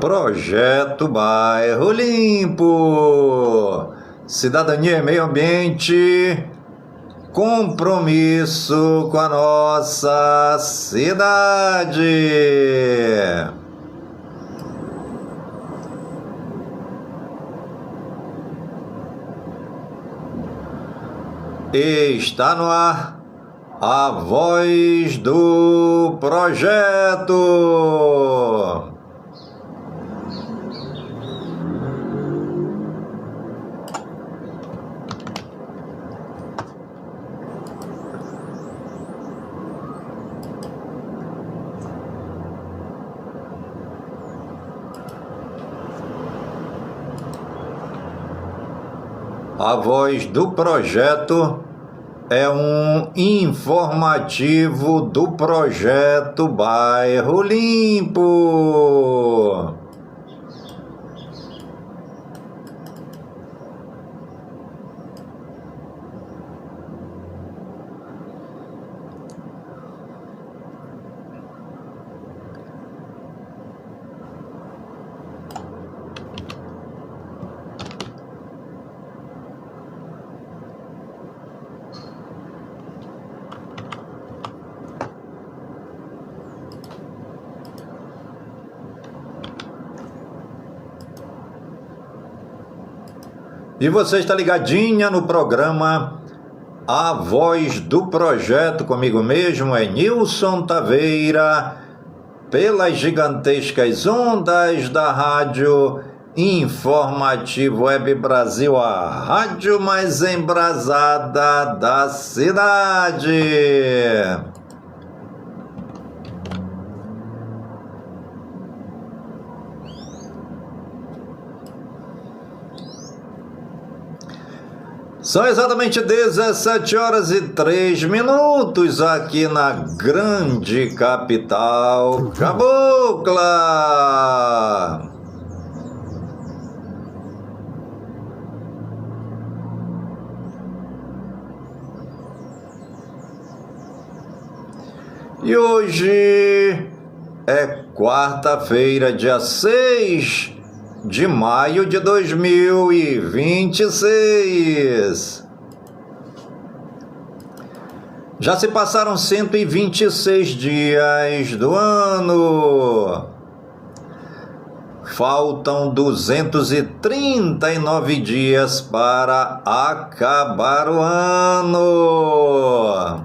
Projeto Bairro Limpo, cidadania e meio ambiente, compromisso com a nossa cidade. Está no ar a voz do projeto. A voz do projeto é um informativo do projeto Bairro Limpo. E você está ligadinha no programa A Voz do Projeto, comigo mesmo, é Nilson Taveira, pelas gigantescas ondas da Rádio Informativo Web Brasil, a rádio mais embrasada da cidade. São exatamente 17h03 aqui na grande capital cabocla. E hoje é quarta-feira, dia 6 de maio de 2026. Já se passaram 126 dias do ano. Faltam 239 dias para acabar o ano.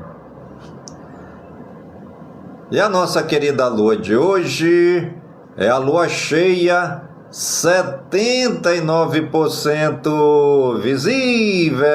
E a nossa querida lua de hoje é a lua cheia 79% visível.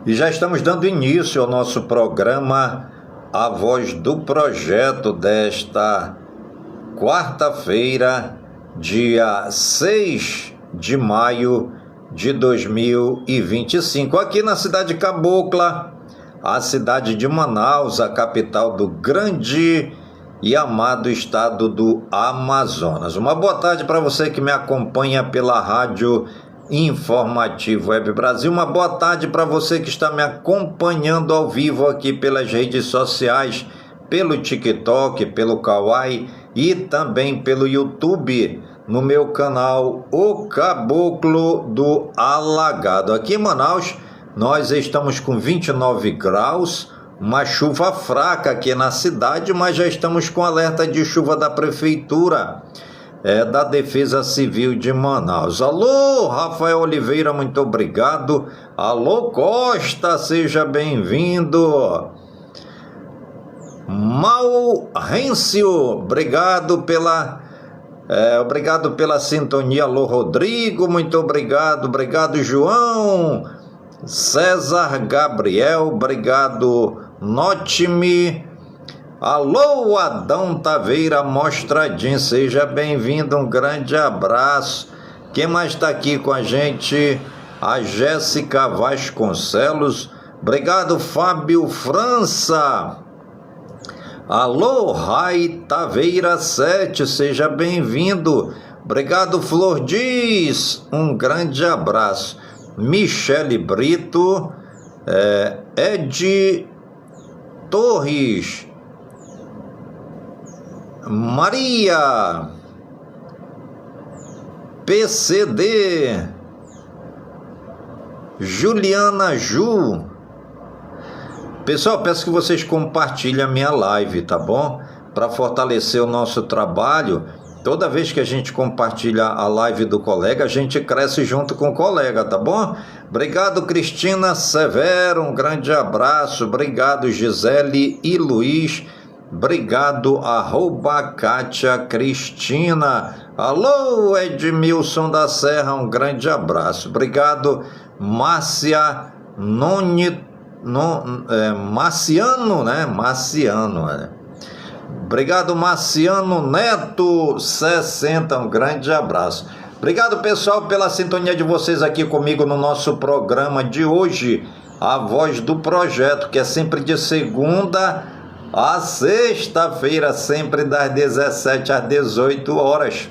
E já estamos dando início ao nosso programa A Voz do Projeto desta quarta-feira, dia 6 de maio de 2025, aqui na cidade cabocla, a cidade de Manaus, a capital do grande e amado estado do Amazonas. Uma boa tarde para você que me acompanha pela Rádio Informativo Web Brasil. Uma boa tarde para você que está me acompanhando ao vivo aqui pelas redes sociais, pelo TikTok, pelo Kawaii e também pelo YouTube, no meu canal O Caboclo do Alagado. Aqui em Manaus, nós estamos com 29 graus, uma chuva fraca aqui na cidade, mas já estamos com alerta de chuva da prefeitura. da Defesa Civil de Manaus. Alô, Rafael Oliveira, muito obrigado. Alô, Costa, seja bem-vindo. Maurêncio, obrigado pela sintonia. Alô, Rodrigo, muito obrigado. Obrigado, João. César Gabriel, obrigado. Note-me. Alô, Adão Taveira Mostradinho, seja bem-vindo, um grande abraço. Quem mais está aqui com a gente? A Jéssica Vasconcelos, obrigado. Fábio França. Alô, Rai Taveira 7, seja bem-vindo. Obrigado, Flor Diz, um grande abraço. Michele Brito, Ed Torres, Maria, PCD, Juliana Ju. Pessoal, peço que vocês compartilhem a minha live, tá bom? Para fortalecer o nosso trabalho. Toda vez que a gente compartilha a live do colega, a gente cresce junto com o colega, tá bom? Obrigado, Cristina Severo, um grande abraço. Obrigado, Gisele e Luiz. Obrigado, @Kátia Cristina. Alô, Edmilson da Serra, um grande abraço. Obrigado, Márcia Marciano, né? Obrigado, Marciano Neto 60, um grande abraço. Obrigado, pessoal, pela sintonia de vocês aqui comigo no nosso programa de hoje, A Voz do Projeto, que é sempre de segunda a sexta-feira, sempre das 17 às 18 horas.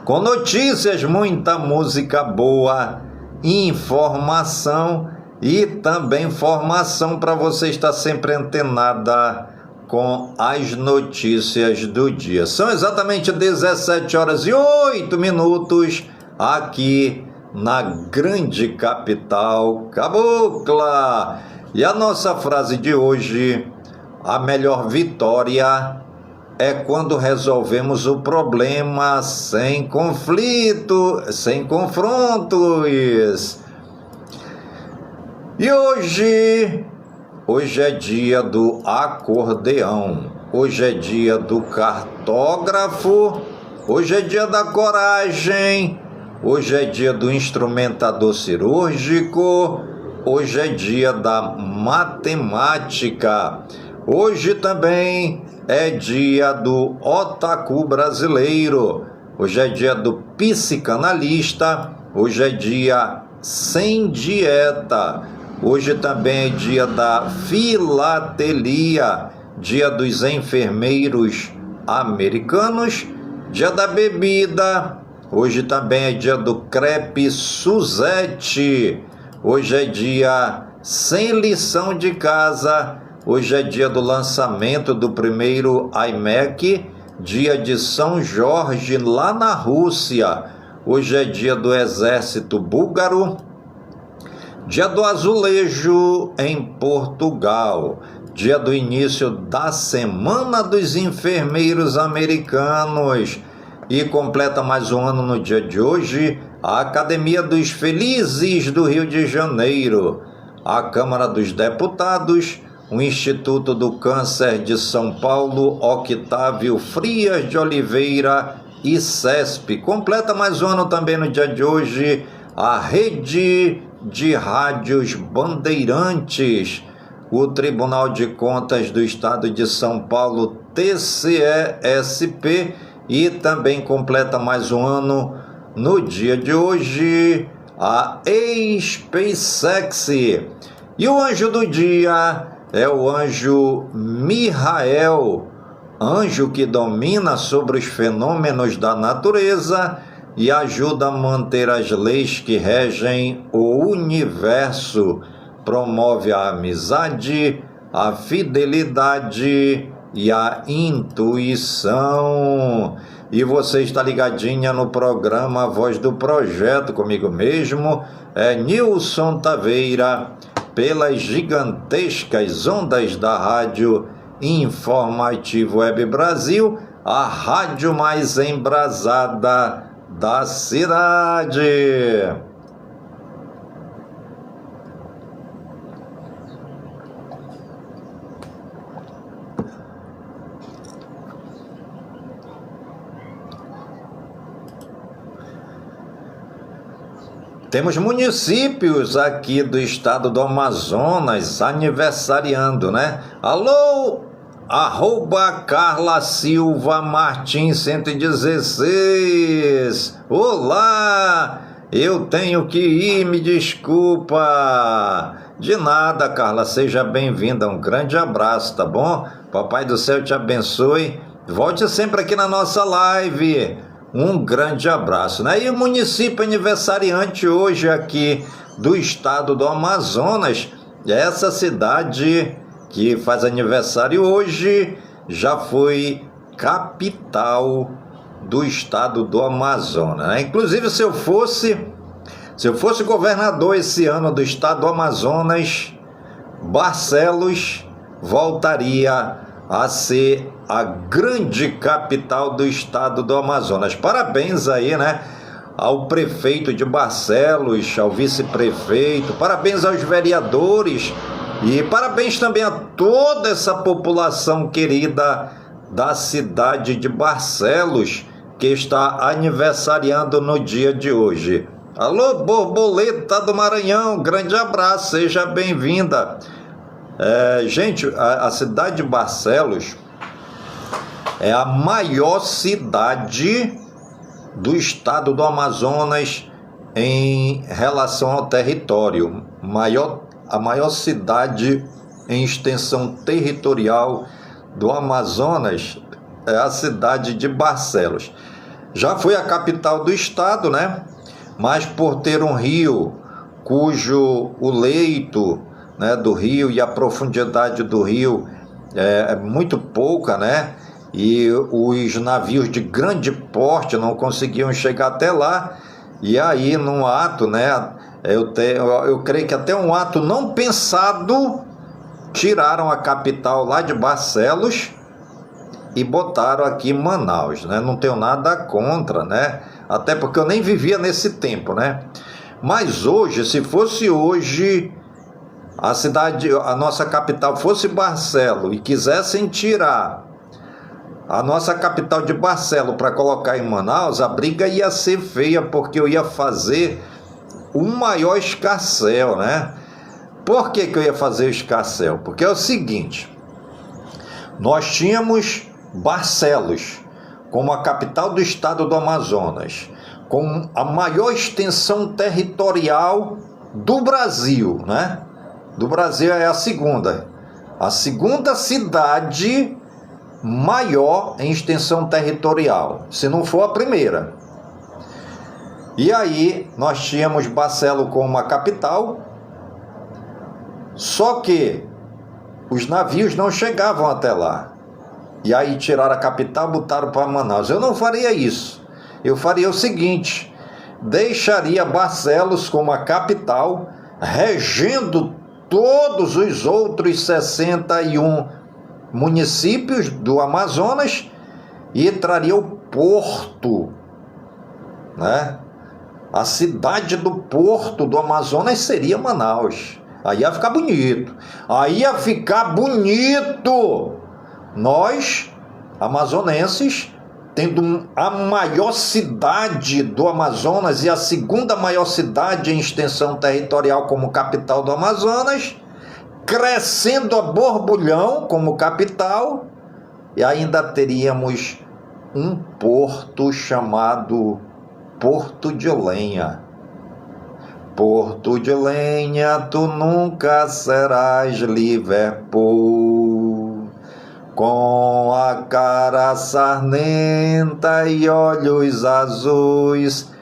Com notícias, muita música boa, informação e também formação para você estar sempre antenada com as notícias do dia. São exatamente 17 horas e 8 minutos aqui na grande capital cabocla. E a nossa frase de hoje: a melhor vitória é quando resolvemos o problema sem conflito, sem confrontos. E hoje é dia do acordeão, hoje é dia do cartógrafo, hoje é dia da coragem, hoje é dia do instrumentador cirúrgico, hoje é dia da matemática, hoje também é dia do otaku brasileiro, hoje é dia do psicanalista, hoje é dia sem dieta, hoje também é dia da filatelia, dia dos enfermeiros americanos, dia da bebida, hoje também é dia do crepe Suzette, hoje é dia sem lição de casa, hoje é dia do lançamento do primeiro iMac, dia de São Jorge lá na Rússia, hoje é dia do exército búlgaro, dia do azulejo em Portugal, dia do início da Semana dos Enfermeiros Americanos, e completa mais um ano no dia de hoje a Academia dos Felizes do Rio de Janeiro, a Câmara dos Deputados, o Instituto do Câncer de São Paulo, Octávio Frias de Oliveira e CESP. Completa mais um ano também no dia de hoje a Rede de Rádios Bandeirantes, o Tribunal de Contas do Estado de São Paulo, TCE-SP, e também completa mais um ano no dia de hoje a SpaceX. E o anjo do dia é o anjo Mihael, anjo que domina sobre os fenômenos da natureza e ajuda a manter as leis que regem o universo, promove a amizade, a fidelidade e a intuição. E você está ligadinha no programa Voz do Projeto, comigo mesmo, Nilson Taveira, pelas gigantescas ondas da Rádio Informativo Web Brasil, a rádio mais embrasada da cidade. Temos municípios aqui do estado do Amazonas aniversariando, né? Alô, @Carla Silva Martins 116. Olá, eu tenho que ir, me desculpa. De nada, Carla, seja bem-vinda. Um grande abraço, tá bom? Papai do céu te abençoe. Volte sempre aqui na nossa live. Um grande abraço, né? E o município aniversariante hoje aqui do estado do Amazonas, essa cidade que faz aniversário hoje, já foi capital do estado do Amazonas, né? Inclusive, se eu fosse governador esse ano do estado do Amazonas, Barcelos voltaria a ser a grande capital do estado do Amazonas. Parabéns aí, né, ao prefeito de Barcelos, ao vice-prefeito, parabéns aos vereadores e parabéns também a toda essa população querida da cidade de Barcelos, que está aniversariando no dia de hoje. Alô, Borboleta do Maranhão, grande abraço, seja bem-vinda. Gente, a cidade de Barcelos é a maior cidade do estado do Amazonas em relação ao território. A maior cidade em extensão territorial do Amazonas é a cidade de Barcelos. Já foi a capital do estado, né? Mas por ter um rio cujo o leito, né, do rio e a profundidade do rio é muito pouca, né? E os navios de grande porte não conseguiam chegar até lá, e aí num ato, né, eu creio que até um ato não pensado, tiraram a capital lá de Barcelos e botaram aqui em Manaus, né? Não tenho nada contra, né? Até porque eu nem vivia nesse tempo, né? Mas hoje, se fosse hoje a nossa capital fosse Barcelos e quisessem tirar a nossa capital de Barcelos para colocar em Manaus, a briga ia ser feia, porque eu ia fazer o maior escarcéu, né? Por que eu ia fazer o escarcéu? Porque é o seguinte, nós tínhamos Barcelos como a capital do estado do Amazonas, com a maior extensão territorial do Brasil, né? Do Brasil é a segunda cidade maior em extensão territorial, se não for a primeira. E aí nós tínhamos Barcelos como uma capital, só que os navios não chegavam até lá. E aí tiraram a capital, botaram para Manaus. Eu não faria isso. Eu faria o seguinte, deixaria Barcelos como a capital, regendo todos os outros 61 municípios do Amazonas, e traria o porto, né? A cidade do porto do Amazonas seria Manaus. Aí ia ficar bonito. Nós, amazonenses, tendo a maior cidade do Amazonas e a segunda maior cidade em extensão territorial como capital do Amazonas, crescendo a borbulhão como capital, e ainda teríamos um porto chamado Porto de Lenha. Porto de Lenha, tu nunca serás Liverpool, com a cara sarnenta e olhos azuis.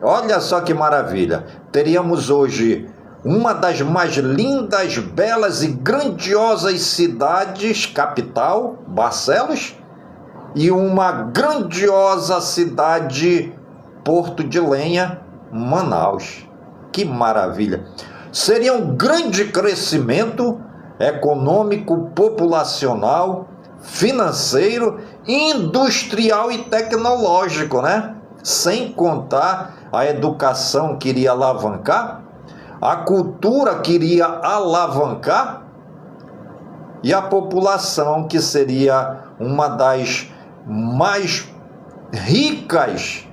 Olha só que maravilha! Teríamos hoje uma das mais lindas, belas e grandiosas cidades, capital, Barcelos, e uma grandiosa cidade, Porto de Lenha, Manaus. Que maravilha! Seria um grande crescimento econômico, populacional, financeiro, industrial e tecnológico, né? Sem contar a educação que iria alavancar, a cultura que iria alavancar e a população que seria uma das mais ricas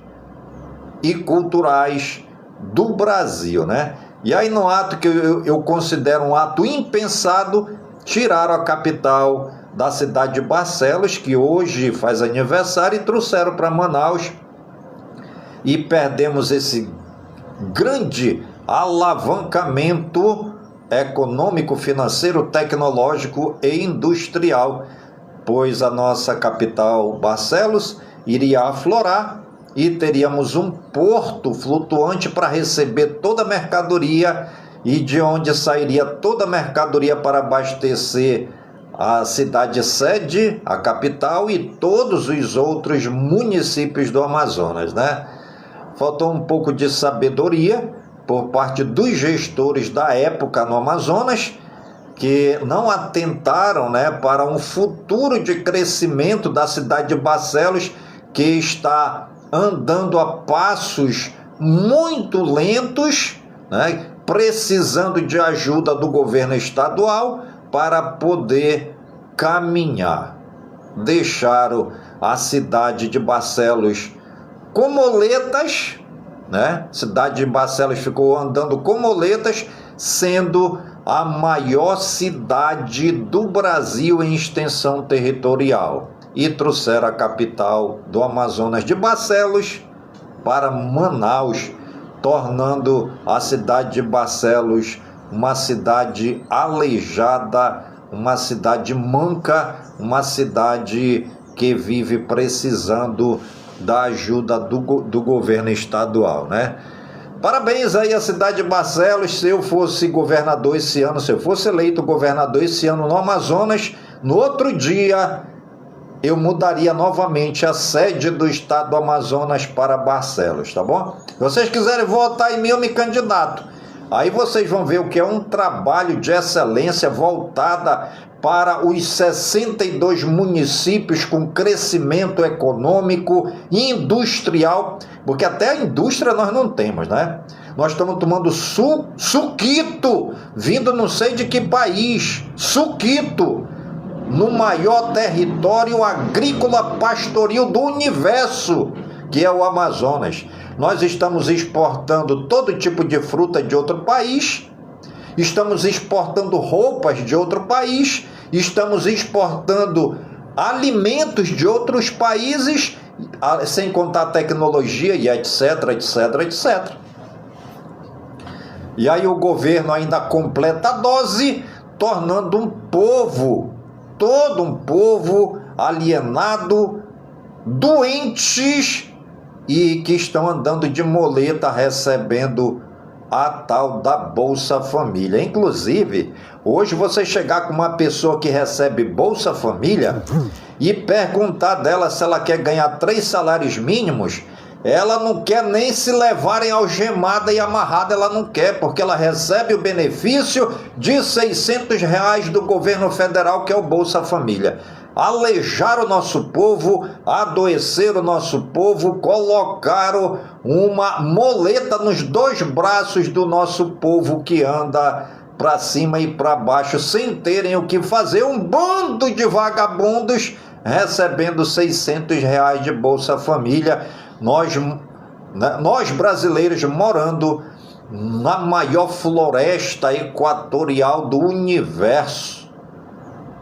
e culturais do Brasil, né? E aí, no ato que eu considero um ato impensado, tiraram a capital da cidade de Barcelos, que hoje faz aniversário, e trouxeram para Manaus, e perdemos esse grande alavancamento econômico, financeiro, tecnológico e industrial, pois a nossa capital, Barcelos, iria aflorar e teríamos um porto flutuante para receber toda a mercadoria, e de onde sairia toda a mercadoria para abastecer a cidade sede, a capital e todos os outros municípios do Amazonas, né? Faltou um pouco de sabedoria por parte dos gestores da época no Amazonas, que não atentaram, né, para um futuro de crescimento da cidade de Barcelos, que está andando a passos muito lentos, né, precisando de ajuda do governo estadual para poder caminhar. Deixaram a cidade de Barcelos com moletas, né? A cidade de Barcelos ficou andando com moletas, sendo a maior cidade do Brasil em extensão territorial. E trouxeram a capital do Amazonas de Barcelos para Manaus, tornando a cidade de Barcelos uma cidade aleijada, uma cidade manca, uma cidade que vive precisando da ajuda do governo estadual, né? Parabéns aí à cidade de Barcelos. Se eu fosse governador esse ano, se eu fosse eleito governador esse ano no Amazonas, no outro dia eu mudaria novamente a sede do estado do Amazonas para Barcelos, tá bom? Se vocês quiserem votar em mim, eu me candidato. Aí vocês vão ver o que é um trabalho de excelência voltada para os 62 municípios com crescimento econômico e industrial, porque até a indústria nós não temos, né? Nós estamos tomando suquito, vindo não sei de que país, suquito, no maior território agrícola pastoril do universo, que é o Amazonas. Nós estamos exportando todo tipo de fruta de outro país, estamos exportando roupas de outro país, estamos exportando alimentos de outros países, sem contar tecnologia e etc, etc, etc. E aí o governo ainda completa a dose, tornando um povo, todo um povo alienado, doentes, e que estão andando de moleta recebendo a tal da Bolsa Família. Inclusive, hoje você chegar com uma pessoa que recebe Bolsa Família e perguntar dela se ela quer ganhar 3 salários mínimos, ela não quer nem se levarem algemada e amarrada, ela não quer, porque ela recebe o benefício de R$600 do governo federal, que é o Bolsa Família. Aleijaram o nosso povo, adoeceram o nosso povo, colocaram uma moleta nos 2 braços do nosso povo, que anda para cima e para baixo sem terem o que fazer. Um bando de vagabundos recebendo R$600 de Bolsa Família. Nós brasileiros morando na maior floresta equatorial do universo,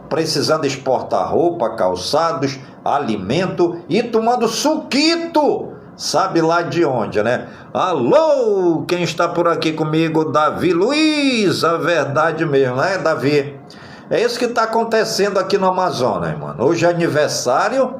precisando exportar roupa, calçados, alimento e tomando suquito, sabe lá de onde, né? Alô, quem está por aqui comigo? Davi Luiz, a verdade mesmo, né, Davi? É isso que está acontecendo aqui no Amazonas, mano. Hoje é aniversário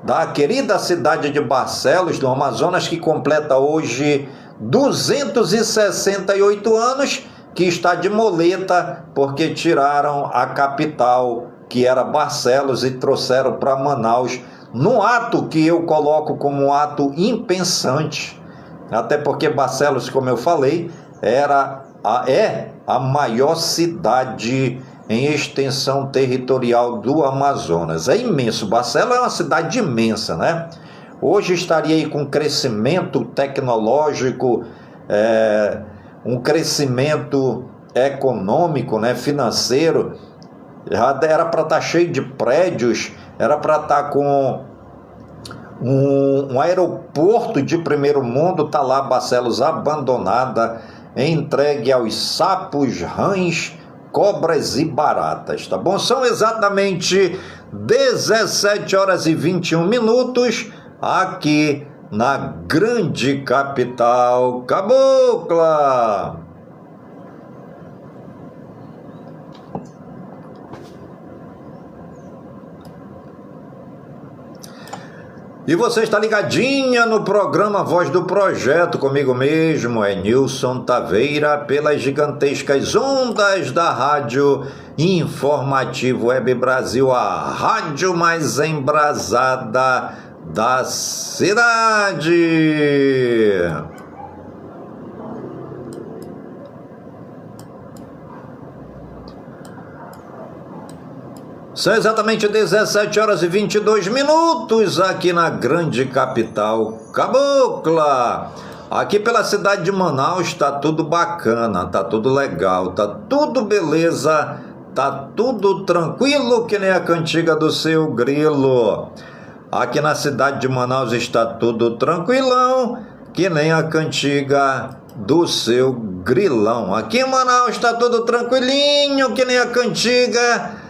da querida cidade de Barcelos, do Amazonas, que completa hoje 268 anos, que está de moleta, porque tiraram a capital, que era Barcelos, e trouxeram para Manaus, num ato que eu coloco como um ato impensante, até porque Barcelos, como eu falei, é a maior cidade em extensão territorial do Amazonas. É imenso. Barcelos é uma cidade imensa, né? Hoje estaria aí com crescimento tecnológico, um crescimento econômico, né, financeiro. Já era para estar cheio de prédios, era para estar com um aeroporto de primeiro mundo. Está lá Barcelos abandonada, entregue aos sapos, rãs, cobras e baratas, tá bom? São exatamente 17 horas e 21 minutos aqui na grande capital cabocla. E você está ligadinha no programa Voz do Projeto, comigo mesmo, é Nilson Taveira, pelas gigantescas ondas da Rádio Informativo Web Brasil, a rádio mais embrasada da cidade. São exatamente 17 horas e 22 minutos aqui na grande capital cabocla. Aqui pela cidade de Manaus tá tudo bacana, tá tudo legal, tá tudo beleza, tá tudo tranquilo que nem a cantiga do seu grilo. Aqui na cidade de Manaus está tudo tranquilão, que nem a cantiga do seu grilão. Aqui em Manaus está tudo tranquilinho, que nem a cantiga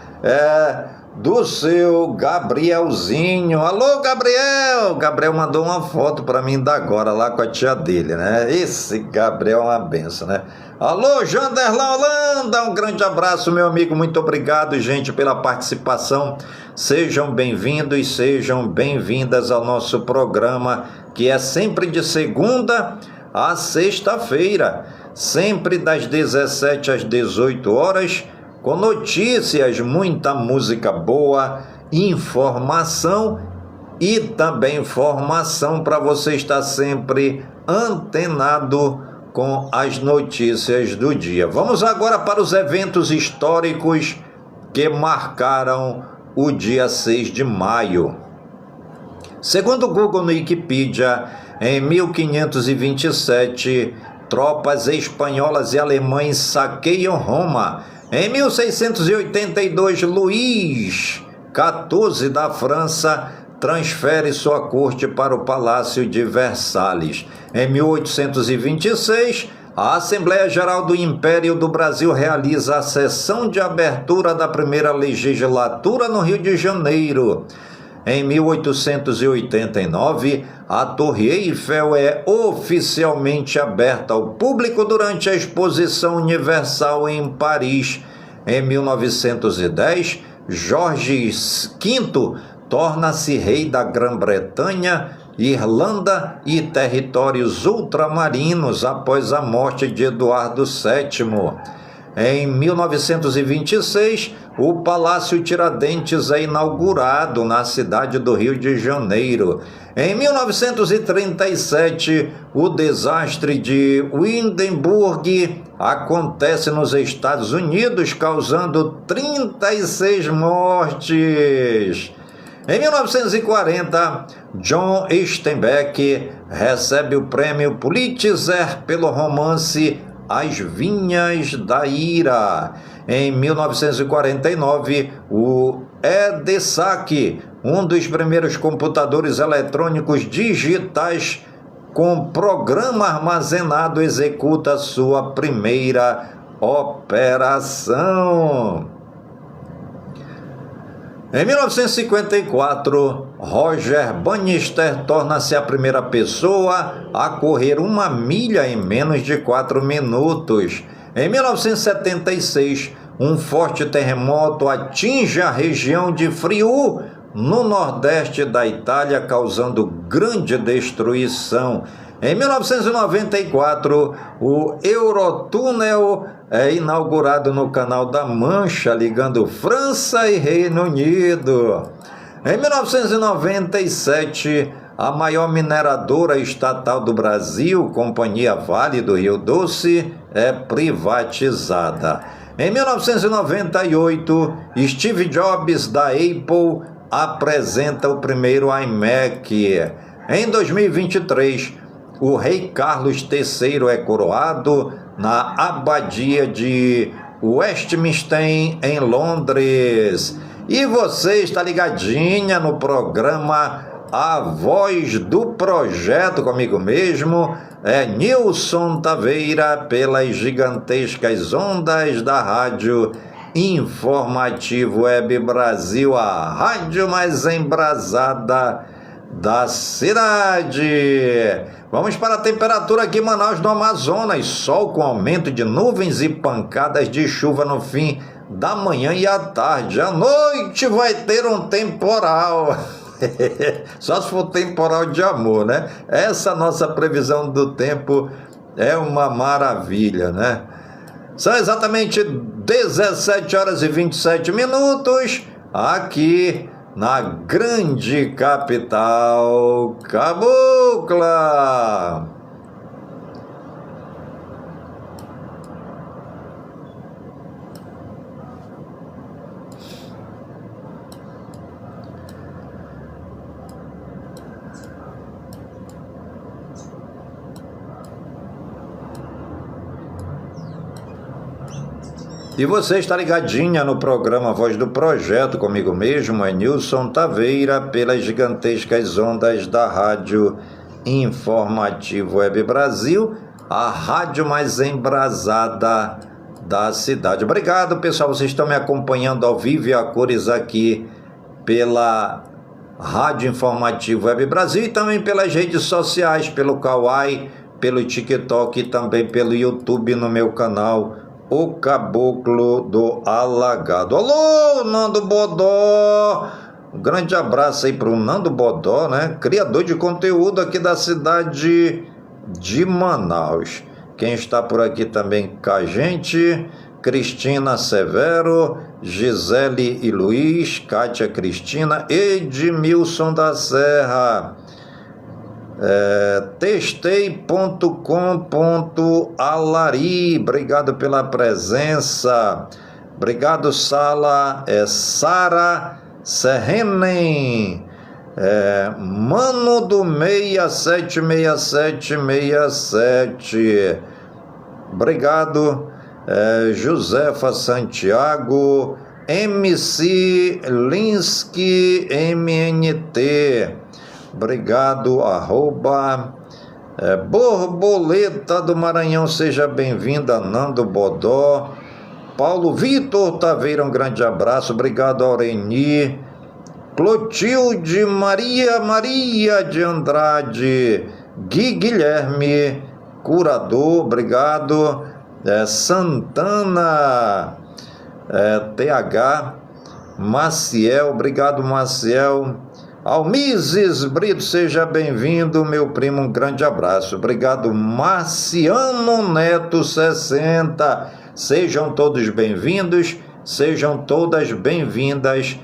do seu Gabrielzinho. Alô, Gabriel! Gabriel mandou uma foto para mim da agora lá com a tia dele, né? Esse Gabriel é uma benção, né? Alô, Janderlan Holanda, um grande abraço, meu amigo, muito obrigado, gente, pela participação. Sejam bem-vindos, sejam bem-vindas ao nosso programa, que é sempre de segunda a sexta-feira, sempre das 17 às 18 horas, com notícias, muita música boa, informação e também formação para você estar sempre antenado com as notícias do dia. Vamos agora para os eventos históricos que marcaram o dia 6 de maio. Segundo o Google no Wikipedia, em 1527, tropas espanholas e alemães saqueiam Roma. Em 1682, Luís XIV da França transfere sua corte para o Palácio de Versalhes. Em 1826, a Assembleia Geral do Império do Brasil realiza a sessão de abertura da primeira legislatura no Rio de Janeiro. Em 1889, a Torre Eiffel é oficialmente aberta ao público durante a Exposição Universal em Paris. Em 1910, Jorge V torna-se rei da Grã-Bretanha, Irlanda e territórios ultramarinos após a morte de Eduardo VII. Em 1926, o Palácio Tiradentes é inaugurado na cidade do Rio de Janeiro. Em 1937, o desastre de Hindenburg acontece nos Estados Unidos, causando 36 mortes. Em 1940, John Steinbeck recebe o prêmio Pulitzer pelo romance As Vinhas da Ira. Em 1949, o EDSAC, um dos primeiros computadores eletrônicos digitais com programa armazenado, executa sua primeira operação. Em 1954, Roger Bannister torna-se a primeira pessoa a correr 1 milha em menos de 4 minutos. Em 1976, um forte terremoto atinge a região de Friuli, no nordeste da Itália, causando grande destruição. Em 1994, o Eurotúnel é inaugurado no Canal da Mancha, ligando França e Reino Unido. Em 1997, a maior mineradora estatal do Brasil, Companhia Vale do Rio Doce, é privatizada. Em 1998, Steve Jobs, da Apple, apresenta o primeiro iMac. Em 2023, o rei Carlos III é coroado na abadia de Westminster, em Londres. E você está ligadinha no programa A Voz do Projeto, comigo mesmo, Nilson Taveira, pelas gigantescas ondas da Rádio Informativo Web Brasil, a rádio mais embrasada da cidade. Vamos para a temperatura aqui em Manaus, no Amazonas. Sol com aumento de nuvens e pancadas de chuva no fim da manhã e à tarde. À noite vai ter um temporal. Só se for temporal de amor, né? Essa nossa previsão do tempo é uma maravilha, né? São exatamente 17 horas e 27 minutos aqui na grande capital cabocla. E você está ligadinha no programa Voz do Projeto, comigo mesmo, Nilson Taveira, pelas gigantescas ondas da Rádio Informativo Web Brasil, a rádio mais embrasada da cidade. Obrigado, pessoal, vocês estão me acompanhando ao vivo e a cores aqui pela Rádio Informativo Web Brasil e também pelas redes sociais, pelo Kawaii, pelo TikTok e também pelo YouTube no meu canal O Caboclo do Alagado. Alô, Nando Bodó! Um grande abraço aí pro Nando Bodó, né? Criador de conteúdo aqui da cidade de Manaus. Quem está por aqui também com a gente, Cristina Severo, Gisele e Luiz, Kátia Cristina, Edmilson da Serra, testei.com.alari, obrigado pela presença, obrigado Sara Serrenen, Mano do 676767, obrigado, Josefa Santiago, MC Linsky MNT, obrigado, Borboleta do Maranhão, seja bem-vinda, Nando Bodó, Paulo Vitor Taveira, um grande abraço, obrigado, Aureni, Clotilde Maria de Andrade, Gui Guilherme, curador, obrigado, Santana, TH, Maciel, obrigado, Maciel, Almises Brito, seja bem-vindo, meu primo, um grande abraço. Obrigado, Marciano Neto 60. Sejam todos bem-vindos, sejam todas bem-vindas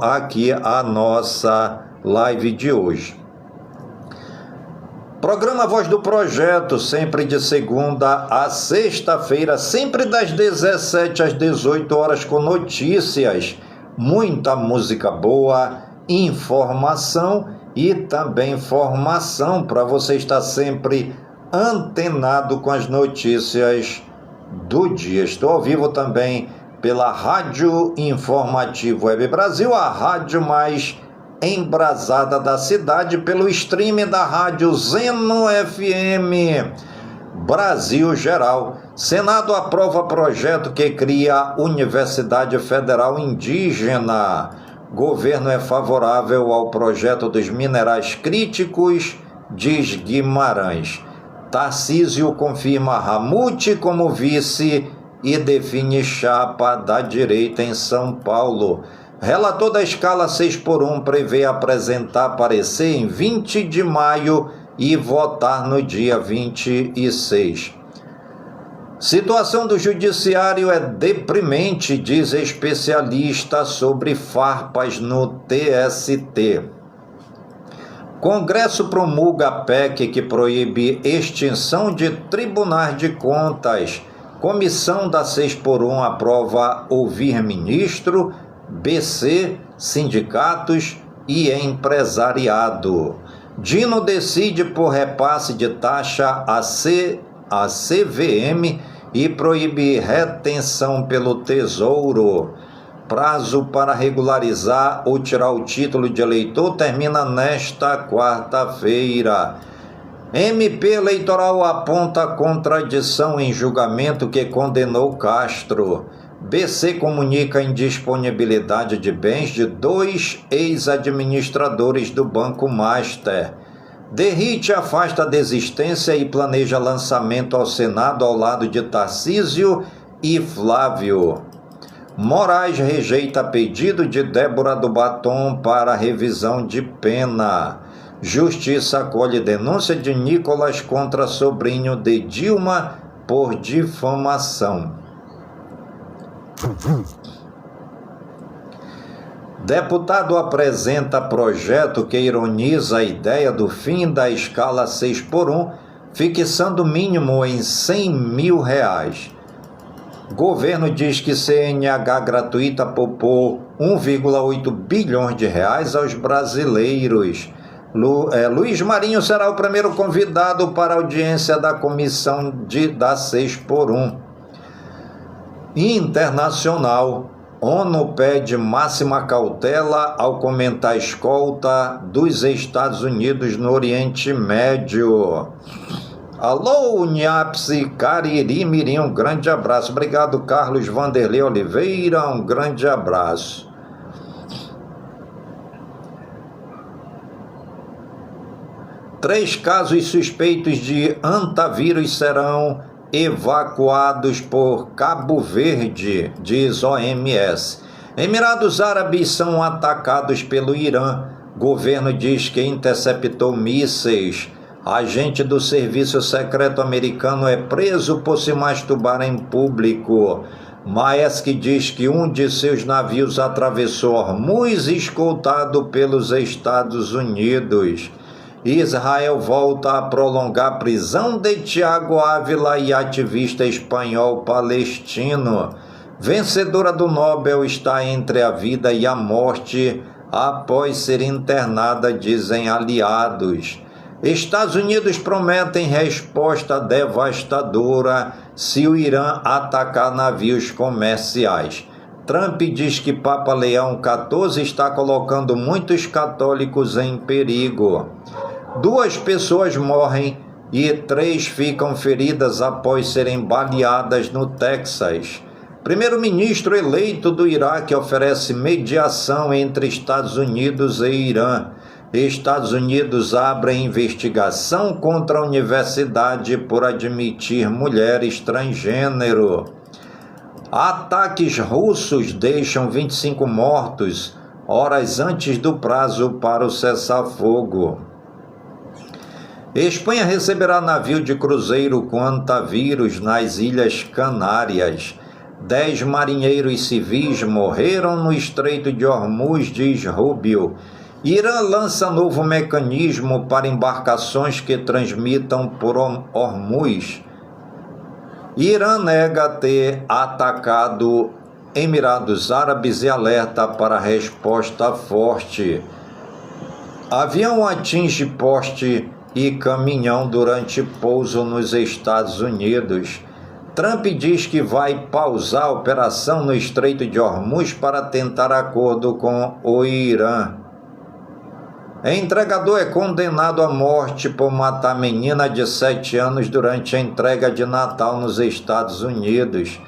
aqui à nossa live de hoje. Programa Voz do Projeto, sempre de segunda a sexta-feira, sempre das 17 às 18 horas, com notícias, muita música boa, informação e também formação para você estar sempre antenado com as notícias do dia. Estou ao vivo também pela Rádio Informativo Web Brasil, a rádio mais embrasada da cidade, pelo streaming da Rádio Zeno FM Brasil Geral. Senado aprova projeto que cria Universidade Federal Indígena. Governo é favorável ao projeto dos minerais críticos, diz Guimarães. Tarcísio confirma Ramute como vice e define chapa da direita em São Paulo. Relator da escala 6x1 prevê apresentar parecer em 20 de maio e votar no dia 26. Situação do judiciário é deprimente, diz especialista sobre farpas no TST. Congresso promulga a PEC que proíbe extinção de tribunais de contas. Comissão da 6x1 aprova ouvir ministro, BC, sindicatos e empresariado. Dino decide por repasse de taxa a CVM e proíbe retenção pelo Tesouro. Prazo para regularizar ou tirar o título de eleitor termina nesta quarta-feira. MP Eleitoral aponta contradição em julgamento que condenou Castro. BC comunica indisponibilidade de bens de 2 ex-administradores do Banco Master. Derrite afasta a desistência e planeja lançamento ao Senado ao lado de Tarcísio e Flávio. Moraes rejeita pedido de Débora do Batom para revisão de pena. Justiça acolhe denúncia de Nicolas contra sobrinho de Dilma por difamação. Deputado apresenta projeto que ironiza a ideia do fim da escala 6x1, fixando mínimo em R$100 mil. Governo diz que CNH gratuita poupou 1,8 bilhões de reais aos brasileiros. Luiz Marinho será o primeiro convidado para a audiência da comissão da 6x1. Internacional. ONU pede máxima cautela ao comentar a escolta dos Estados Unidos no Oriente Médio. Alô, Unhaps, Cariri, Mirim, um grande abraço. Obrigado, Carlos Vanderlei Oliveira, um grande abraço. Três casos suspeitos de antavírus serão evacuados por Cabo Verde, diz OMS. Emirados Árabes são atacados pelo Irã. Governo diz que interceptou mísseis. Agente do Serviço Secreto americano é preso por se masturbar em público. Maersk diz que um de seus navios atravessou Hormuz escoltado pelos Estados Unidos. Israel volta a prolongar a prisão de Tiago Ávila e ativista espanhol palestino. Vencedora do Nobel está entre a vida e a morte após ser internada, dizem aliados. Estados Unidos prometem resposta devastadora se o Irã atacar navios comerciais. Trump diz que Papa Leão XIV está colocando muitos católicos em perigo. 2 pessoas morrem e 3 ficam feridas após serem baleadas no Texas. Primeiro-ministro eleito do Iraque oferece mediação entre Estados Unidos e Irã. Estados Unidos abrem investigação contra a universidade por admitir mulheres transgênero. Ataques russos deixam 25 mortos, horas antes do prazo para o cessar-fogo. Espanha receberá navio de cruzeiro com antavírus nas Ilhas Canárias. 10 marinheiros civis morreram no Estreito de Hormuz, diz Rubio. Irã lança novo mecanismo para embarcações que transmitam por Hormuz. Irã nega ter atacado Emirados Árabes e alerta para resposta forte. Avião atinge poste e caminhão durante pouso nos Estados Unidos. Trump diz que vai pausar a operação no Estreito de Hormuz para tentar acordo com o Irã. Entregador é condenado à morte por matar menina de 7 anos durante a entrega de Natal nos Estados Unidos.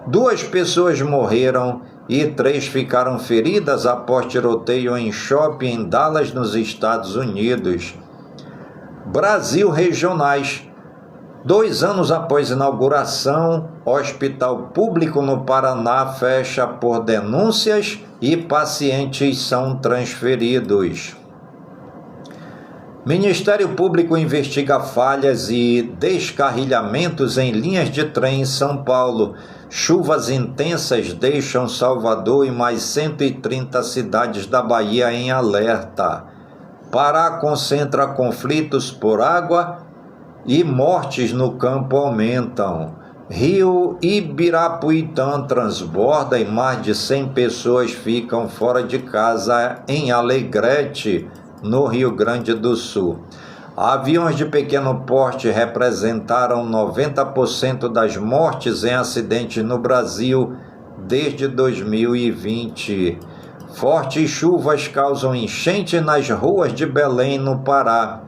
2 pessoas morreram e 3 ficaram feridas após tiroteio em shopping em Dallas, nos Estados Unidos. Brasil regionais. 2 anos após inauguração, hospital público no Paraná fecha por denúncias e pacientes são transferidos. Ministério Público investiga falhas e descarrilhamentos em linhas de trem em São Paulo. Chuvas intensas deixam Salvador e mais 130 cidades da Bahia em alerta. Pará concentra conflitos por água e mortes no campo aumentam. Rio Ibirapuitã transborda e mais de 100 pessoas ficam fora de casa em Alegrete, no Rio Grande do Sul. Aviões de pequeno porte representaram 90% das mortes em acidentes no Brasil desde 2020. Fortes chuvas causam enchente nas ruas de Belém, no Pará.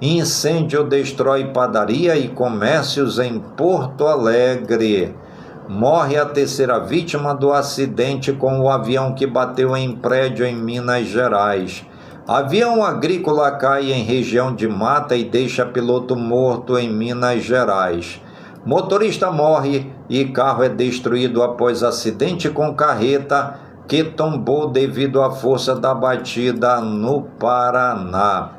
Incêndio destrói padaria e comércios em Porto Alegre. Morre a terceira vítima do acidente com o avião que bateu em prédio em Minas Gerais. Avião agrícola cai em região de mata e deixa piloto morto em Minas Gerais. Motorista morre e carro é destruído após acidente com carreta que tombou devido à força da batida no Paraná.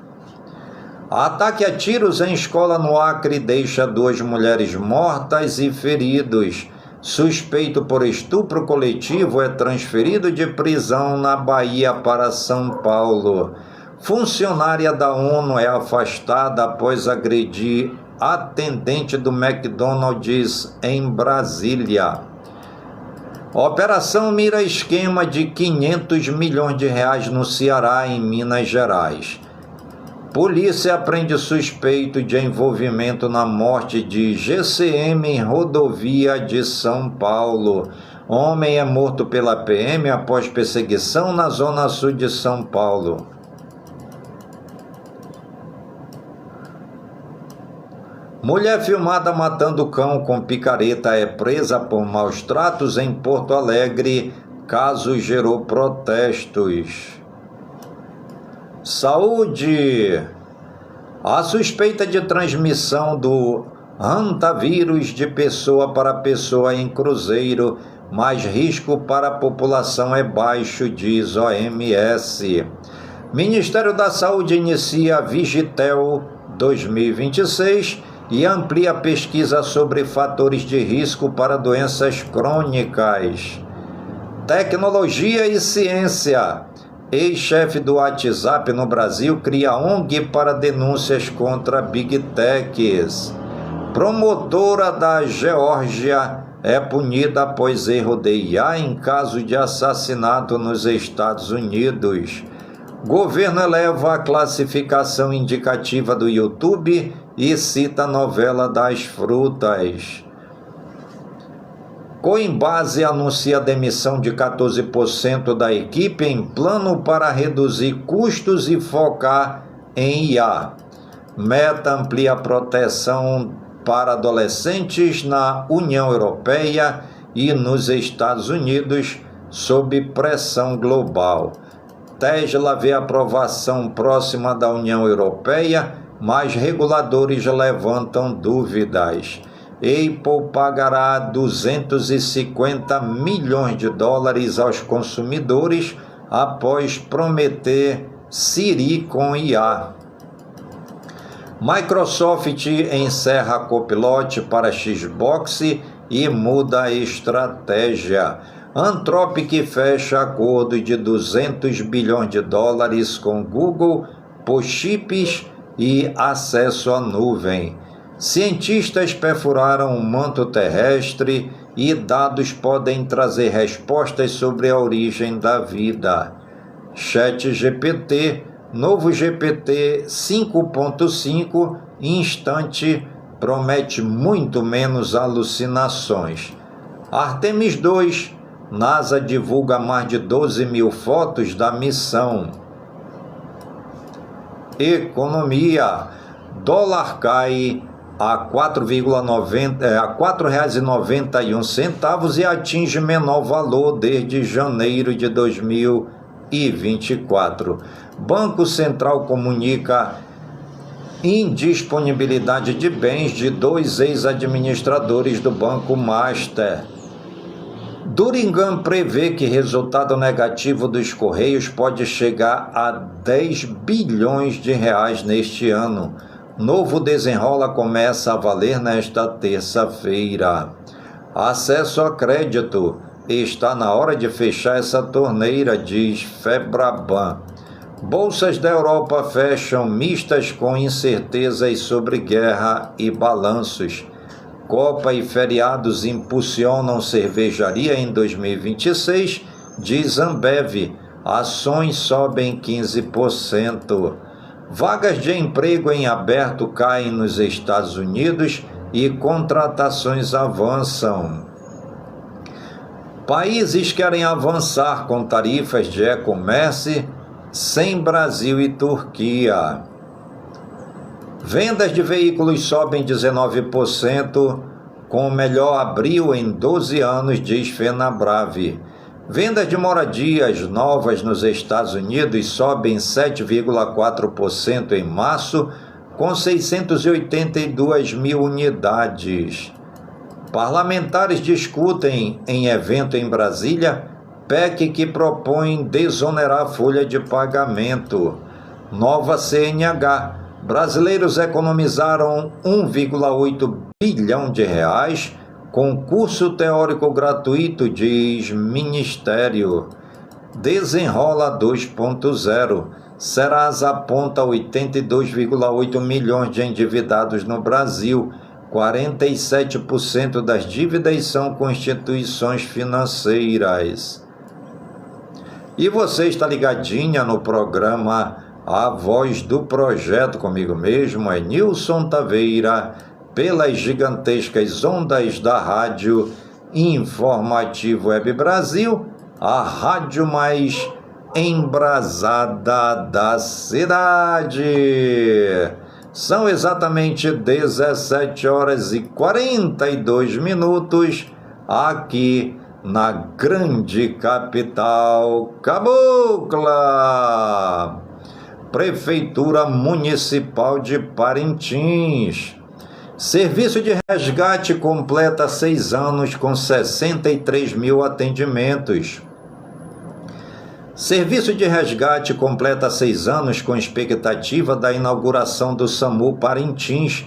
Ataque a tiros em escola no Acre deixa 2 mulheres mortas e feridos. Suspeito por estupro coletivo é transferido de prisão na Bahia para São Paulo. Funcionária da ONU é afastada após agredir atendente do McDonald's em Brasília. Operação mira esquema de 500 milhões de reais no Ceará, em Minas Gerais. Polícia prende suspeito de envolvimento na morte de GCM em rodovia de São Paulo. Homem é morto pela PM após perseguição na zona sul de São Paulo. Mulher filmada matando cão com picareta é presa por maus tratos em Porto Alegre. Caso gerou protestos. Saúde. A suspeita de transmissão do hantavírus de pessoa para pessoa em Cruzeiro, mas risco para a população é baixo, diz OMS. Ministério da Saúde inicia Vigitel 2026 e amplia a pesquisa sobre fatores de risco para doenças crônicas. Tecnologia e ciência. Ex-chefe do WhatsApp no Brasil cria ONG para denúncias contra Big Techs. Promotora da Geórgia é punida após erro de IA em caso de assassinato nos Estados Unidos. Governo eleva a classificação indicativa do YouTube e cita a novela das frutas. Coinbase anuncia a demissão de 14% da equipe em plano para reduzir custos e focar em IA. Meta amplia a proteção para adolescentes na União Europeia e nos Estados Unidos sob pressão global. Tesla vê aprovação próxima da União Europeia, mas reguladores levantam dúvidas. Apple pagará 250 milhões de dólares aos consumidores após prometer Siri com IA. Microsoft encerra Copilot para Xbox e muda a estratégia. Anthropic fecha acordo de 200 bilhões de dólares com Google por chips e acesso à nuvem. Cientistas perfuraram o manto terrestre e dados podem trazer respostas sobre a origem da vida. ChatGPT, novo GPT 5.5, instante, promete muito menos alucinações. Artemis 2, NASA divulga mais de 12 mil fotos da missão. Economia, dólar cai a R$ 4,91 e atinge menor valor desde janeiro de 2024. Banco Central comunica indisponibilidade de bens de 2 ex-administradores do Banco Master. Durigan prevê que resultado negativo dos Correios pode chegar a 10 bilhões de reais neste ano. Novo desenrola começa a valer nesta terça-feira. Acesso a crédito. Está na hora de fechar essa torneira, diz Febraban. Bolsas da Europa fecham mistas com incertezas sobre guerra e balanços. Copa e feriados impulsionam cervejaria em 2026, diz Ambev. Ações sobem 15%. Vagas de emprego em aberto caem nos Estados Unidos e contratações avançam. Países querem avançar com tarifas de e-commerce sem Brasil e Turquia. Vendas de veículos sobem 19%, com o melhor abril em 12 anos, diz Fenabrave. Vendas de moradias novas nos Estados Unidos sobem 7,4% em março, com 682 mil unidades. Parlamentares discutem em evento em Brasília PEC que propõe desonerar a folha de pagamento. Nova CNH. Brasileiros economizaram 1,8 bilhão de reais com curso teórico gratuito, diz Ministério. Desenrola 2.0. Serasa aponta 82,8 milhões de endividados no Brasil. 47% das dívidas são com instituições financeiras. E você está ligadinha no programa A Voz do Projeto, comigo mesmo, é Nilson Taveira, pelas gigantescas ondas da Rádio Informativo Web Brasil, a rádio mais embrasada da cidade. São exatamente 17 horas e 42 minutos aqui na grande capital cabocla. Prefeitura Municipal de Parintins. Serviço de resgate completa 6 anos com 63 mil atendimentos. Serviço de resgate completa 6 anos com expectativa da inauguração do SAMU Parintins.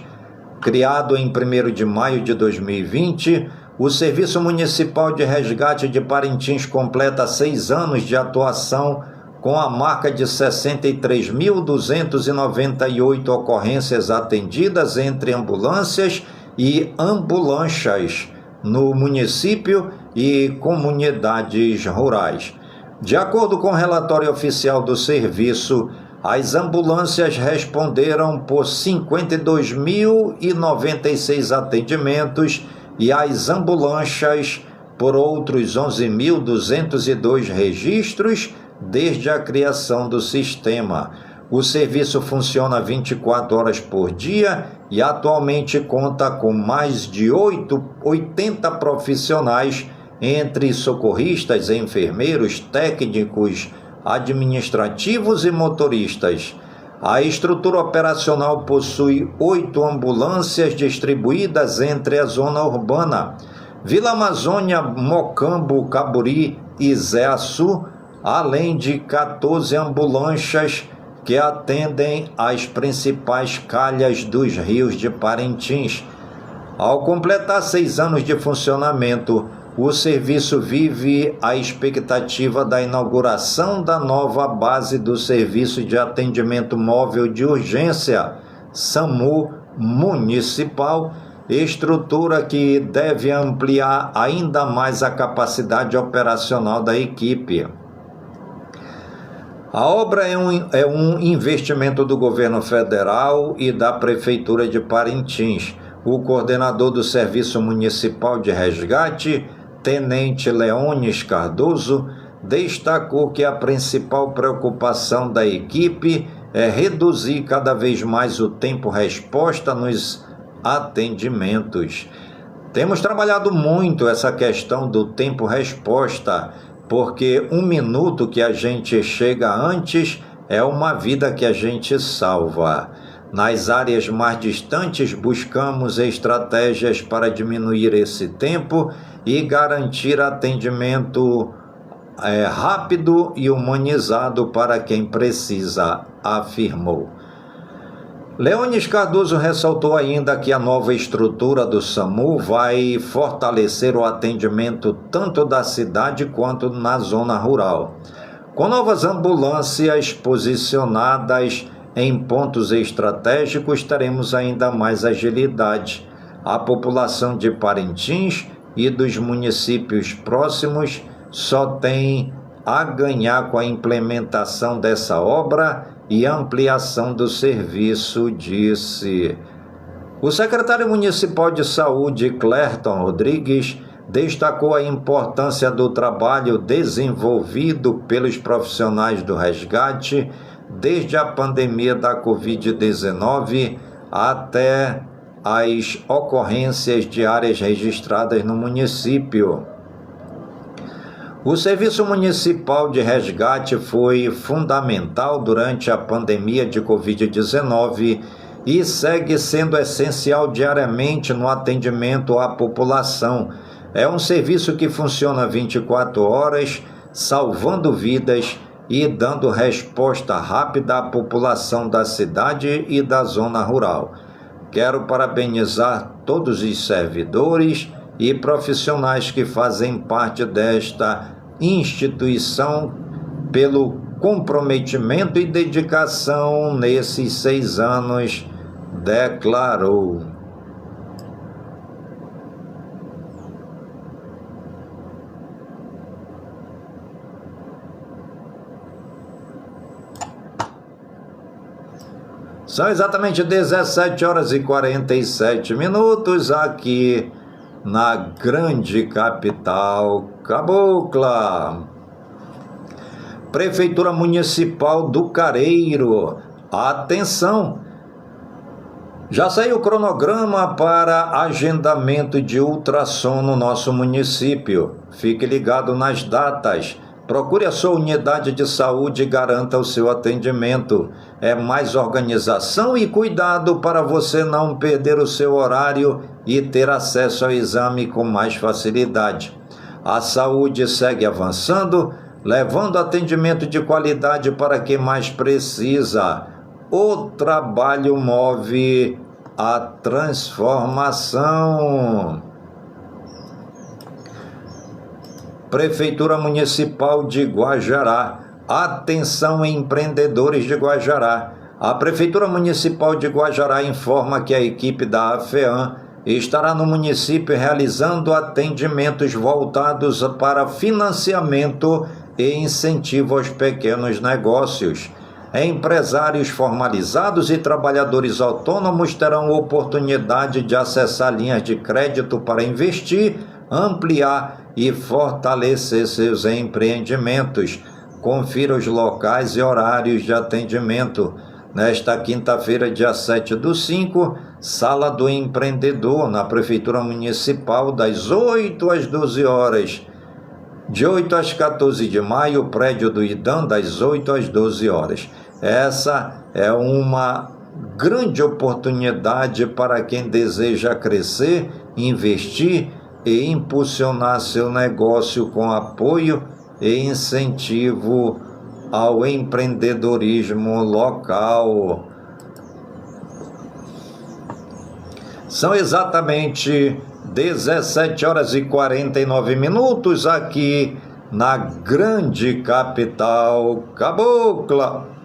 Criado em 1º de maio de 2020, o Serviço Municipal de Resgate de Parintins completa 6 anos de atuação com a marca de 63.298 ocorrências atendidas entre ambulâncias e ambulâncias no município e comunidades rurais. De acordo com o relatório oficial do serviço, as ambulâncias responderam por 52.096 atendimentos e as ambulâncias por outros 11.202 registros desde a criação do sistema. O serviço funciona 24 horas por dia e atualmente conta com mais de 80 profissionais, entre socorristas, enfermeiros, técnicos, administrativos e motoristas. A estrutura operacional possui 8 ambulâncias distribuídas entre a zona urbana, Vila Amazônia, Mocambo, Caburi e Zé Açu, além de 14 ambulâncias que atendem as principais calhas dos rios de Parintins. Ao completar 6 anos de funcionamento, o serviço vive a expectativa da inauguração da nova base do Serviço de Atendimento Móvel de Urgência, SAMU Municipal, estrutura que deve ampliar ainda mais a capacidade operacional da equipe. A obra é um investimento do governo federal e da Prefeitura de Parintins. O coordenador do Serviço Municipal de Resgate, Tenente Leones Cardoso, destacou que a principal preocupação da equipe é reduzir cada vez mais o tempo-resposta nos atendimentos. Temos trabalhado muito essa questão do tempo-resposta, porque 1 minuto que a gente chega antes é uma vida que a gente salva. Nas áreas mais distantes, buscamos estratégias para diminuir esse tempo e garantir atendimento rápido e humanizado para quem precisa, afirmou. Leones Cardoso ressaltou ainda que a nova estrutura do SAMU vai fortalecer o atendimento tanto da cidade quanto na zona rural. Com novas ambulâncias posicionadas em pontos estratégicos, teremos ainda mais agilidade. A população de Parintins e dos municípios próximos só tem a ganhar com a implementação dessa obra e ampliação do serviço, disse. O secretário municipal de saúde, Clerton Rodrigues, destacou a importância do trabalho desenvolvido pelos profissionais do resgate desde a pandemia da Covid-19 até as ocorrências diárias registradas no município. O Serviço Municipal de Resgate foi fundamental durante a pandemia de Covid-19 e segue sendo essencial diariamente no atendimento à população. É um serviço que funciona 24 horas, salvando vidas e dando resposta rápida à população da cidade e da zona rural. Quero parabenizar todos os servidores e profissionais que fazem parte desta instituição pelo comprometimento e dedicação nesses 6 anos, declarou. São exatamente 17 horas e 47 minutos aqui na grande capital cabocla. Prefeitura Municipal do Careiro, atenção! Já saiu o cronograma para agendamento de ultrassom no nosso município. Fique ligado nas datas. Procure a sua unidade de saúde e garanta o seu atendimento. É mais organização e cuidado para você não perder o seu horário e ter acesso ao exame com mais facilidade. A saúde segue avançando, levando atendimento de qualidade para quem mais precisa. O trabalho move a transformação. Prefeitura Municipal de Guajará. Atenção, empreendedores de Guajará. A Prefeitura Municipal de Guajará informa que a equipe da AFEAM estará no município realizando atendimentos voltados para financiamento e incentivo aos pequenos negócios. Empresários formalizados e trabalhadores autônomos terão oportunidade de acessar linhas de crédito para investir, ampliar e fortalecer seus empreendimentos. Confira os locais e horários de atendimento. Nesta quinta-feira, dia 7/5, Sala do Empreendedor, na Prefeitura Municipal, das 8 às 12 horas. De 8 às 14 de maio, prédio do IDAM, das 8 às 12 horas. Essa é uma grande oportunidade para quem deseja crescer, investir e impulsionar seu negócio com apoio e incentivo ao empreendedorismo local. São exatamente 17 horas e 49 minutos aqui na grande capital cabocla.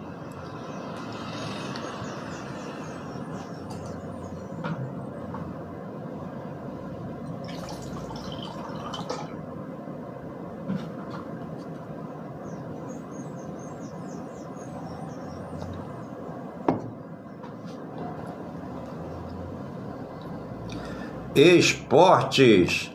Esportes.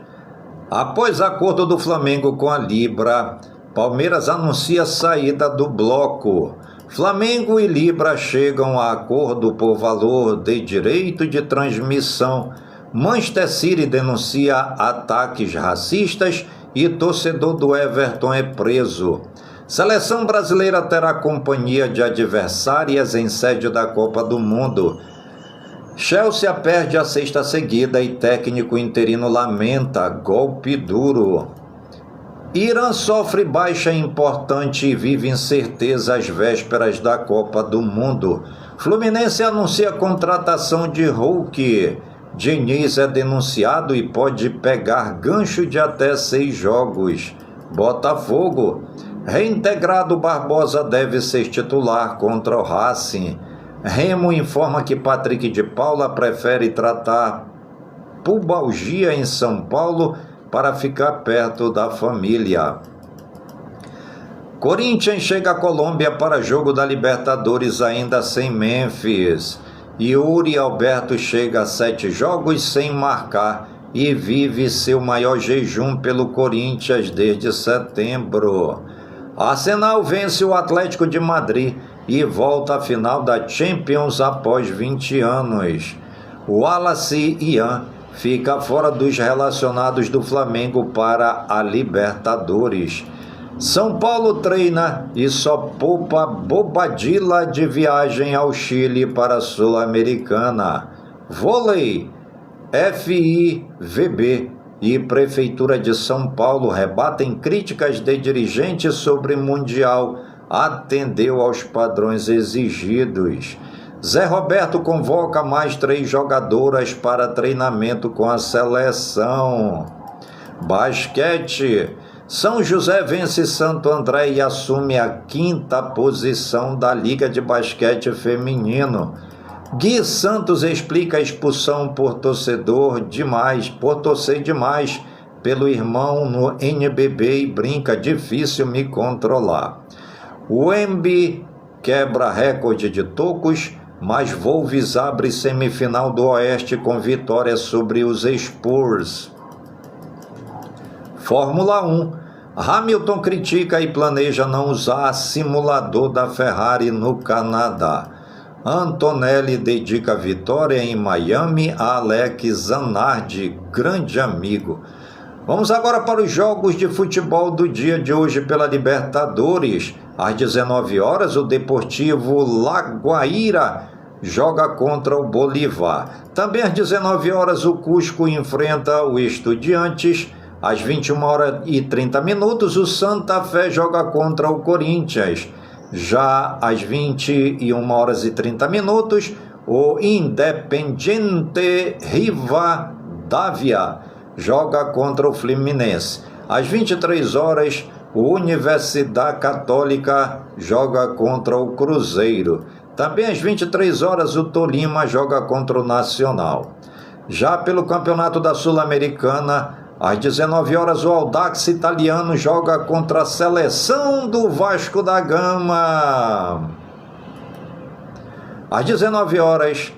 Após acordo do Flamengo com a Libra, Palmeiras anuncia saída do bloco. Flamengo e Libra chegam a acordo por valor de direito de transmissão. Manchester City denuncia ataques racistas e torcedor do Everton é preso. Seleção brasileira terá companhia de adversárias em sede da Copa do Mundo. Chelsea perde a 6ª seguida e técnico interino lamenta golpe duro. Irã sofre baixa importante e vive incerteza às vésperas da Copa do Mundo. Fluminense anuncia a contratação de Hulk. Diniz é denunciado e pode pegar gancho de até 6 jogos. Botafogo. Reintegrado Barbosa deve ser titular contra o Racing. Remo informa que Patrick de Paula prefere tratar pubalgia em São Paulo para ficar perto da família. Corinthians chega à Colômbia para jogo da Libertadores ainda sem Memphis. Yuri Alberto chega a 7 jogos sem marcar e vive seu maior jejum pelo Corinthians desde setembro. Arsenal vence o Atlético de Madrid e volta à final da Champions após 20 anos. O Wallace Ian fica fora dos relacionados do Flamengo para a Libertadores. São Paulo treina e só poupa Bobadilla de viagem ao Chile para a Sul-Americana. Vôlei, FIVB e Prefeitura de São Paulo rebatem críticas de dirigentes sobre Mundial. Atendeu aos padrões exigidos. Zé Roberto convoca mais 3 jogadoras para treinamento com a seleção. Basquete. São José vence Santo André e assume a 5ª posição da Liga de Basquete Feminino. Gui Santos explica a expulsão por torcer demais pelo irmão no NBB e brinca: difícil me controlar. O Wemby quebra recorde de tocos, mas Wolves abre semifinal do Oeste com vitória sobre os Spurs. Fórmula 1. Hamilton critica e planeja não usar simulador da Ferrari no Canadá. Antonelli dedica a vitória em Miami a Alex Zanardi, grande amigo. Vamos agora para os jogos de futebol do dia de hoje pela Libertadores. Às 19 horas, o Deportivo Laguaira joga contra o Bolívar. Também às 19 horas, o Cusco enfrenta o Estudiantes. Às 21h30, o Santa Fé joga contra o Corinthians. Já às 21h30, o Independiente Rivadavia joga contra o Fluminense. Às 23 horas, o Universidade Católica joga contra o Cruzeiro. Também às 23 horas, o Tolima joga contra o Nacional. Já pelo Campeonato da Sul-Americana, às 19 horas, o Audax Italiano joga contra a seleção do Vasco da Gama. Às 19 horas,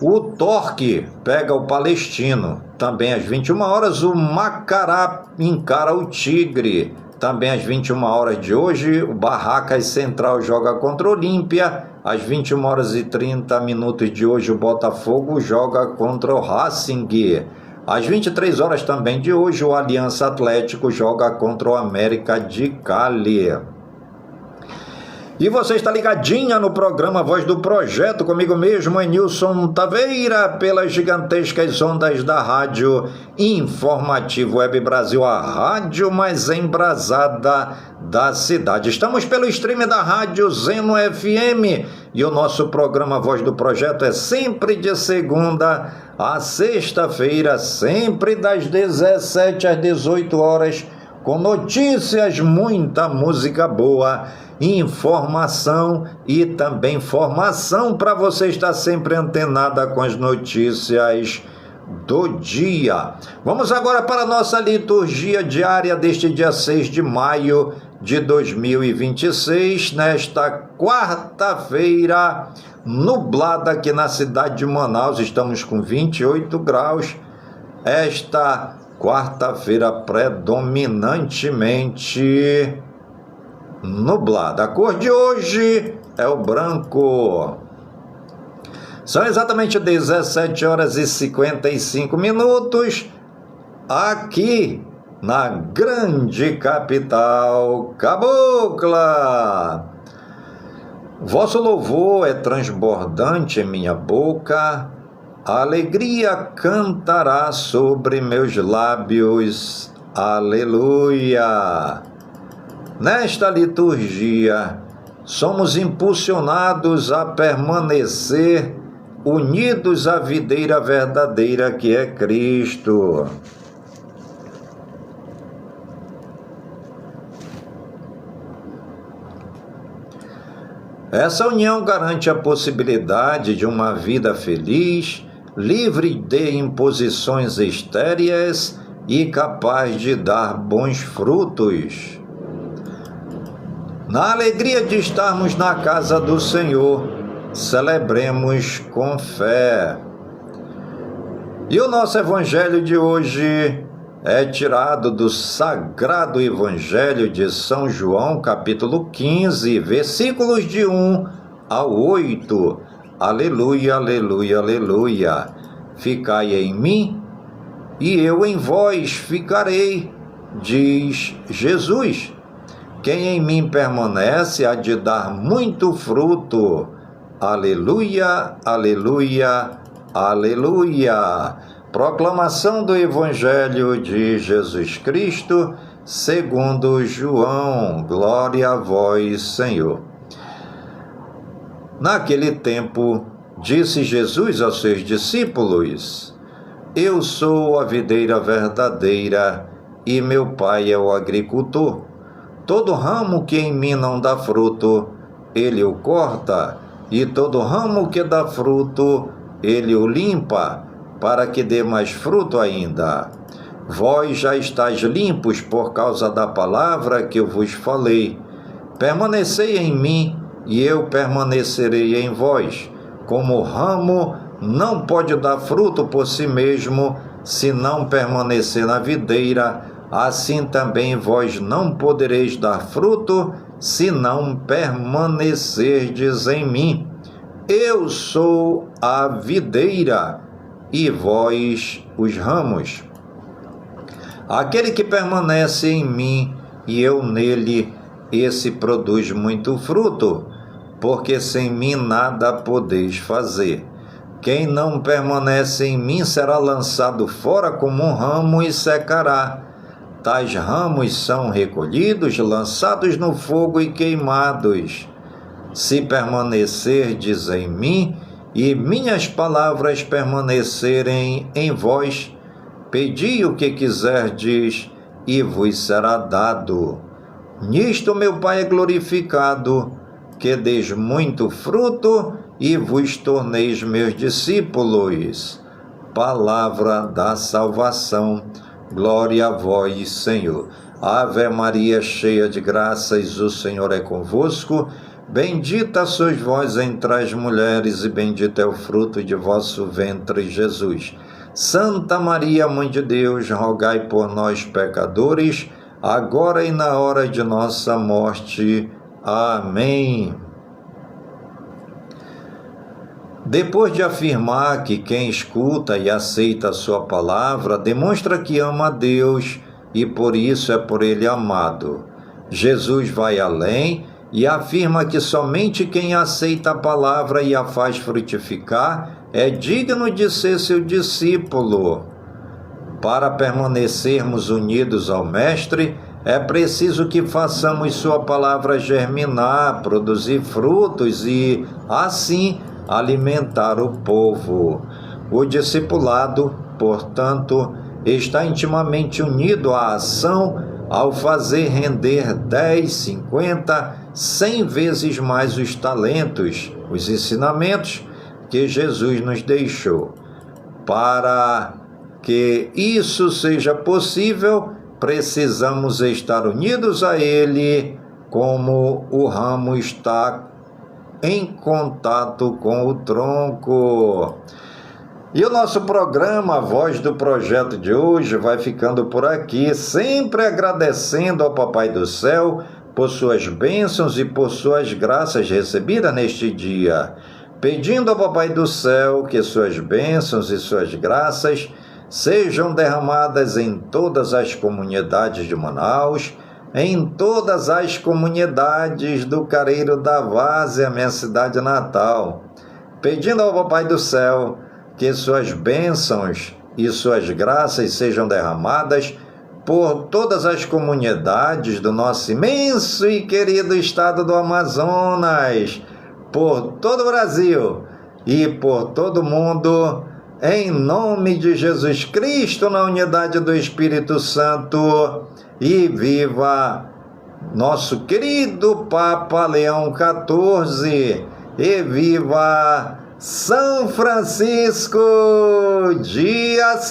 o Torque pega o Palestino. Também às 21 horas, o Macará encara o Tigre. Também às 21 horas de hoje, o Barracas Central joga contra o Olímpia. Às 21h30 de hoje, o Botafogo joga contra o Racing. Às 23 horas também de hoje, o Aliança Atlético joga contra o América de Cali. E você está ligadinha no programa Voz do Projeto, comigo mesmo, Enilson Taveira, pelas gigantescas ondas da Rádio Informativo Web Brasil, a rádio mais embrasada da cidade. Estamos pelo stream da Rádio Zeno FM e o nosso programa Voz do Projeto é sempre de segunda a sexta-feira, sempre das 17 às 18 horas, com notícias, muita música boa, informação e também formação para você estar sempre antenada com as notícias do dia. Vamos agora para a nossa liturgia diária deste dia 6 de maio de 2026, nesta quarta-feira, nublada aqui na cidade de Manaus. Estamos com 28 graus. Esta quarta-feira predominantemente nublada. A cor de hoje é o branco. São exatamente 17 horas e 55 minutos aqui na grande capital cabocla. Vosso louvor é transbordante em minha boca, a alegria cantará sobre meus lábios. Aleluia! Nesta liturgia, somos impulsionados a permanecer unidos à videira verdadeira que é Cristo. Essa união garante a possibilidade de uma vida feliz, livre de imposições estéreis e capaz de dar bons frutos. Na alegria de estarmos na casa do Senhor, celebremos com fé. E o nosso evangelho de hoje é tirado do Sagrado Evangelho de São João, capítulo 15, versículos de 1 ao 8. Aleluia, aleluia, aleluia. Ficai em mim e eu em vós ficarei, diz Jesus. Quem em mim permanece há de dar muito fruto. Aleluia, aleluia, aleluia. Proclamação do Evangelho de Jesus Cristo, segundo João. Glória a vós, Senhor. Naquele tempo, disse Jesus aos seus discípulos: Eu sou a videira verdadeira e meu Pai é o agricultor. Todo ramo que em mim não dá fruto, ele o corta, e todo ramo que dá fruto, ele o limpa, para que dê mais fruto ainda. Vós já estáis limpos por causa da palavra que eu vos falei. Permanecei em mim, e eu permanecerei em vós. Como o ramo não pode dar fruto por si mesmo, se não permanecer na videira, assim também vós não podereis dar fruto, se não permanecerdes em mim. Eu sou a videira, e vós os ramos. Aquele que permanece em mim, e eu nele, esse produz muito fruto, porque sem mim nada podeis fazer. Quem não permanece em mim será lançado fora como um ramo e secará. Tais ramos são recolhidos, lançados no fogo e queimados. Se permanecerdes em mim, e minhas palavras permanecerem em vós, pedi o que quiserdes, e vos será dado. Nisto meu Pai é glorificado, que deis muito fruto e vos torneis meus discípulos. Palavra da salvação. Glória a vós, Senhor. Ave Maria, cheia de graças, o Senhor é convosco. Bendita sois vós entre as mulheres, e bendito é o fruto de vosso ventre, Jesus. Santa Maria, Mãe de Deus, rogai por nós, pecadores, agora e na hora de nossa morte. Amém. Depois de afirmar que quem escuta e aceita a sua palavra demonstra que ama a Deus e por isso é por ele amado, Jesus vai além e afirma que somente quem aceita a palavra e a faz frutificar é digno de ser seu discípulo. Para permanecermos unidos ao Mestre, é preciso que façamos sua palavra germinar, produzir frutos e, assim, alimentar o povo. O discipulado, portanto, está intimamente unido à ação ao fazer render 10, 50, 100 vezes mais os talentos, os ensinamentos que Jesus nos deixou. Para que isso seja possível, precisamos estar unidos a Ele, como o ramo está em contato com o tronco. E o nosso programa, a Voz do Projeto de hoje, vai ficando por aqui, sempre agradecendo ao Papai do Céu por suas bênçãos e por suas graças recebidas neste dia, pedindo ao Papai do Céu que suas bênçãos e suas graças sejam derramadas em todas as comunidades de Manaus, em todas as comunidades do Careiro da Várzea, minha cidade natal, pedindo ao Papai do Céu que suas bênçãos e suas graças sejam derramadas por todas as comunidades do nosso imenso e querido estado do Amazonas, por todo o Brasil e por todo o mundo, em nome de Jesus Cristo, na unidade do Espírito Santo, e viva nosso querido Papa Leão XIV, e viva São Francisco de Assis.